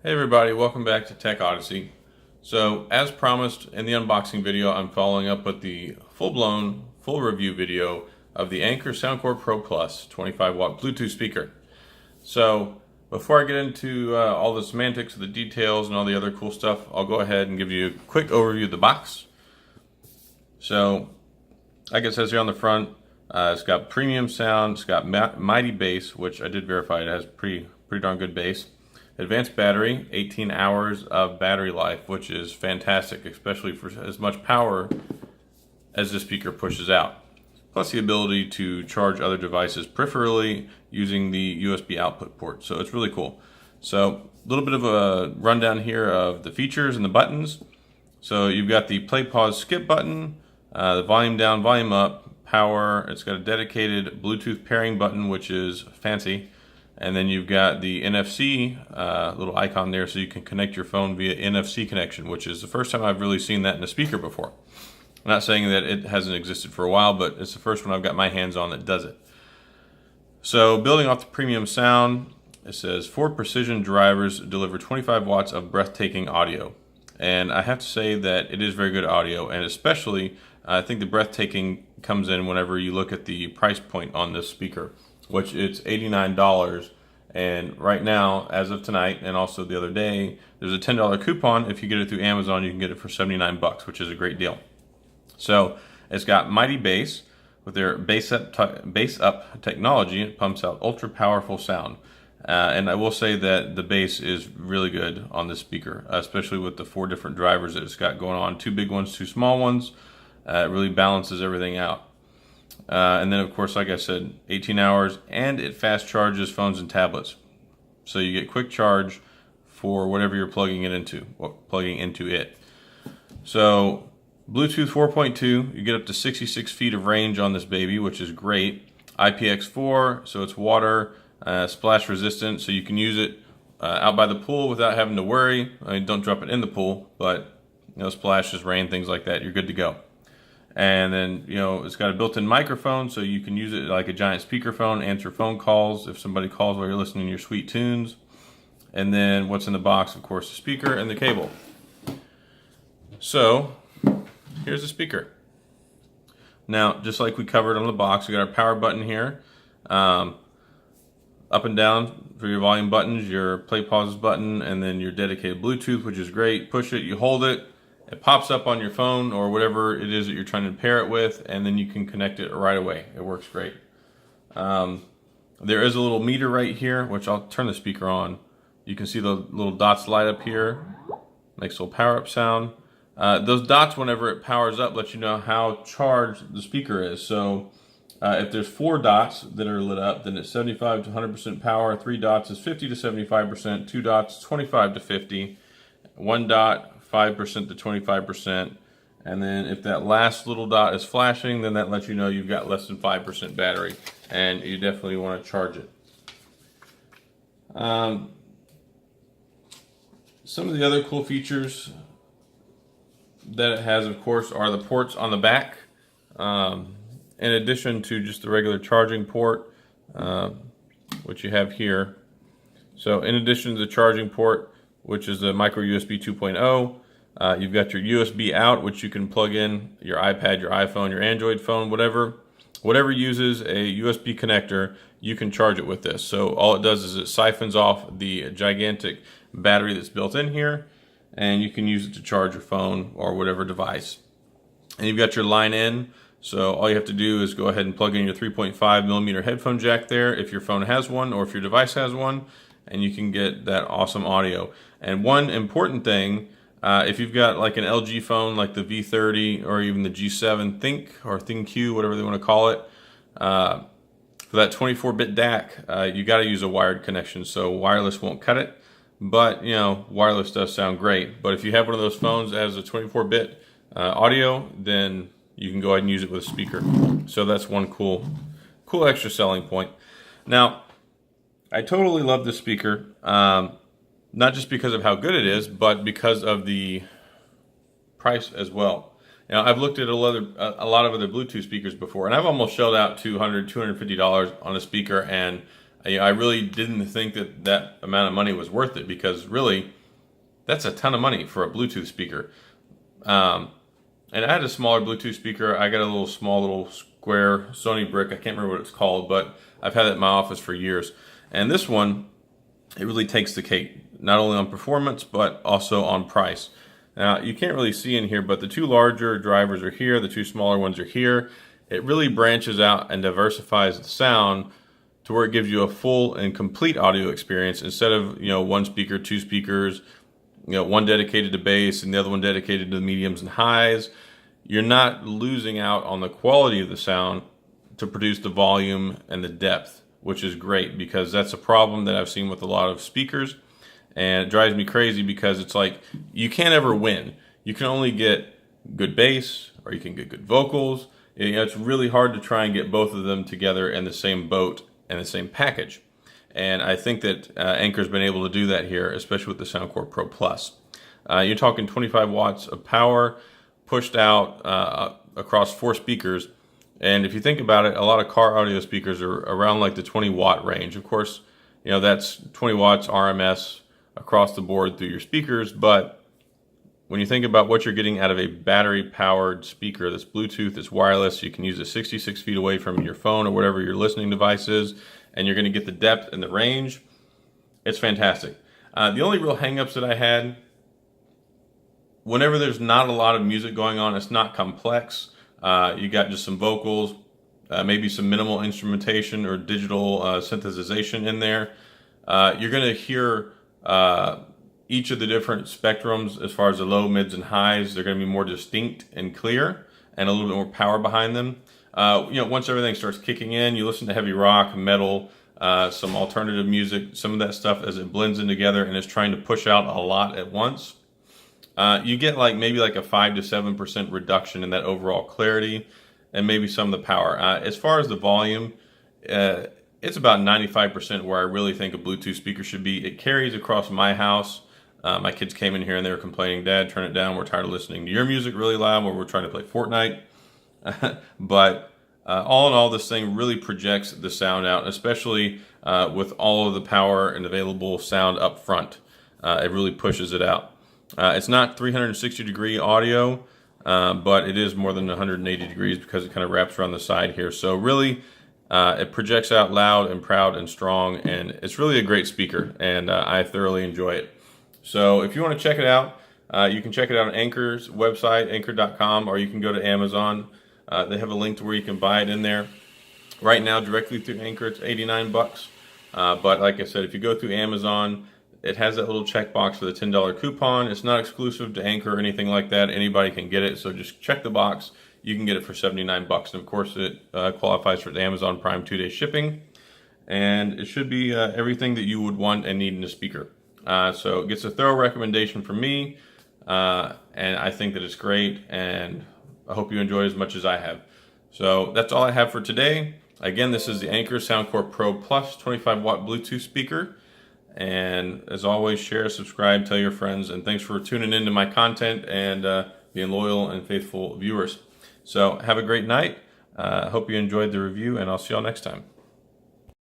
Hey everybody, welcome back to Tech Odyssey. So as promised in the unboxing video, I'm following up with the full-blown, full review video of the Anker SoundCore Pro Plus 25 watt Bluetooth speaker. So before I get into all the semantics of the details and all the other cool stuff, I'll go ahead and give you a quick overview of the box. So like it says here on the front, it's got premium sound, it's got mighty bass, which I did verify it has pretty darn good bass. Advanced battery, 18 hours of battery life, which is fantastic, especially for as much power as the speaker pushes out. Plus the ability to charge other devices peripherally using the USB output port. So it's really cool. So a little bit of a rundown here of the features and the buttons. So you've got the play, pause, skip button, the volume down, volume up, power. It's got a dedicated Bluetooth pairing button, which is fancy. And then you've got the NFC little icon there, so you can connect your phone via NFC connection, which is the first time I've really seen that in a speaker before. I'm not saying that it hasn't existed for a while, but it's the first one I've got my hands on that does it. So building off the premium sound, it says 4 precision drivers deliver 25 watts of breathtaking audio. And I have to say that it is very good audio, and especially I think the breathtaking comes in whenever you look at the price point on this speaker, which it's $89, and right now, as of tonight, and also the other day, there's a $10 coupon. If you get it through Amazon, you can get it for 79 bucks, which is a great deal. So it's got mighty bass with their bass up technology. It pumps out ultra powerful sound, and I will say that the bass is really good on this speaker, especially with the 4 different drivers that it's got going on. 2 big ones, 2 small ones. It really balances everything out. And then of course, like I said, 18 hours, and it fast charges phones and tablets. So you get quick charge for whatever you're plugging it into, So Bluetooth 4.2, you get up to 66 feet of range on this baby, which is great. IPX4, so it's water splash resistant, so you can use it out by the pool without having to worry. I mean, don't drop it in the pool, but splashes, rain, things like that, you're good to go. And then, it's got a built-in microphone, so you can use it like a giant speakerphone, answer phone calls if somebody calls while you're listening to your sweet tunes. And then what's in the box, of course, the speaker and the cable. So here's the speaker. Now, just like we covered on the box, we got our power button here. Up and down for your volume buttons, your play pause button, and then your dedicated Bluetooth, which is great. Push it, you hold it. It pops up on your phone or whatever it is that you're trying to pair it with, and then you can connect it right away. It works great. There is a little meter right here, which I'll turn the speaker on. You can see the little dots light up here. Makes a little power up sound. Those dots, whenever it powers up, let you know how charged the speaker is. So if there's 4 dots that are lit up, then it's 75 to 100% power. 3 dots is 50 to 75%. 2 dots, 25 to 50. 1 dot, 5% to 25%, and then if that last little dot is flashing, then that lets you know you've got less than 5% battery, and you definitely want to charge it. Some of the other cool features that it has, of course, are the ports on the back. In addition to just the regular charging port, which you have here. So in addition to the charging port, which is the micro USB 2.0. You've got your USB out, which you can plug in your iPad, your iPhone, your Android phone, whatever uses a USB connector, you can charge it with this. So all it does is it siphons off the gigantic battery that's built in here, and you can use it to charge your phone or whatever device. And you've got your line in, so all you have to do is go ahead and plug in your 3.5mm headphone jack there if your phone has one or if your device has one, and you can get that awesome audio. And one important thing, if you've got like an LG phone like the V30 or even the G7 Think or ThinQ, whatever they want to call it, for that 24-bit DAC, you got to use a wired connection, so wireless won't cut it. But wireless does sound great. But if you have one of those phones that has a 24-bit audio, then you can go ahead and use it with a speaker. So that's one cool extra selling point. Now, I totally love this speaker. Not just because of how good it is, but because of the price as well. I've looked at a lot of other Bluetooth speakers before, and I've almost shelled out $200, $250 on a speaker, and I really didn't think that that amount of money was worth it, because really, that's a ton of money for a Bluetooth speaker. And I had a smaller Bluetooth speaker. I got a small little square Sony brick. I can't remember what it's called, but I've had it in my office for years. And this one, it really takes the cake, not only on performance, but also on price. Now, you can't really see in here, but the two larger drivers are here, the two smaller ones are here. It really branches out and diversifies the sound to where it gives you a full and complete audio experience, instead of, one speaker, two speakers, one dedicated to bass and the other one dedicated to the mediums and highs. You're not losing out on the quality of the sound to produce the volume and the depth, which is great, because that's a problem that I've seen with a lot of speakers. And it drives me crazy, because it's like you can't ever win. You can only get good bass, or you can get good vocals. It's really hard to try and get both of them together in the same boat and the same package. And I think that Anker's been able to do that here, especially with the SoundCore Pro Plus. You're talking 25 watts of power pushed out across 4 speakers. And if you think about it, a lot of car audio speakers are around like the 20 watt range. Of course, that's 20 watts RMS across the board through your speakers. But when you think about what you're getting out of a battery powered speaker that's Bluetooth, it's wireless, you can use it 66 feet away from your phone or whatever your listening device is, and you're going to get the depth and the range. It's fantastic. The only real hangups that I had, whenever there's not a lot of music going on, it's not complex. You got just some vocals, maybe some minimal instrumentation or digital synthesization in there. You're going to hear each of the different spectrums as far as the low, mids, and highs. They're going to be more distinct and clear, and a little bit more power behind them. Once everything starts kicking in, you listen to heavy rock, metal, some alternative music, some of that stuff as it blends in together and is trying to push out a lot at once. You get maybe a 5 to 7% reduction in that overall clarity, and maybe some of the power. As far as the volume, it's about 95% where I really think a Bluetooth speaker should be. It carries across my house. My kids came in here and they were complaining, "Dad, turn it down. We're tired of listening to your music really loud while we're trying to play Fortnite." But all in all, this thing really projects the sound out, especially with all of the power and available sound up front. It really pushes it out. It's not 360-degree audio, but it is more than 180 degrees, because it kind of wraps around the side here. So really, it projects out loud and proud and strong, and it's really a great speaker, and I thoroughly enjoy it. So if you want to check it out, you can check it out on Anker's website, anchor.com, or you can go to Amazon. They have a link to where you can buy it in there. Right now, directly through Anker, it's $89. But like I said, if you go through Amazon, it has that little checkbox for the $10 coupon. It's not exclusive to Anker or anything like that. Anybody can get it, so just check the box. You can get it for $79. And of course, it qualifies for the Amazon Prime 2-day shipping. And it should be everything that you would want and need in a speaker. So it gets a thorough recommendation from me. And I think that it's great. And I hope you enjoy it as much as I have. So that's all I have for today. Again, this is the Anker SoundCore Pro Plus 25 watt Bluetooth speaker. And as always, share, subscribe, tell your friends, and thanks for tuning into my content and being loyal and faithful viewers. So have a great night. Hope you enjoyed the review, and I'll see y'all next time.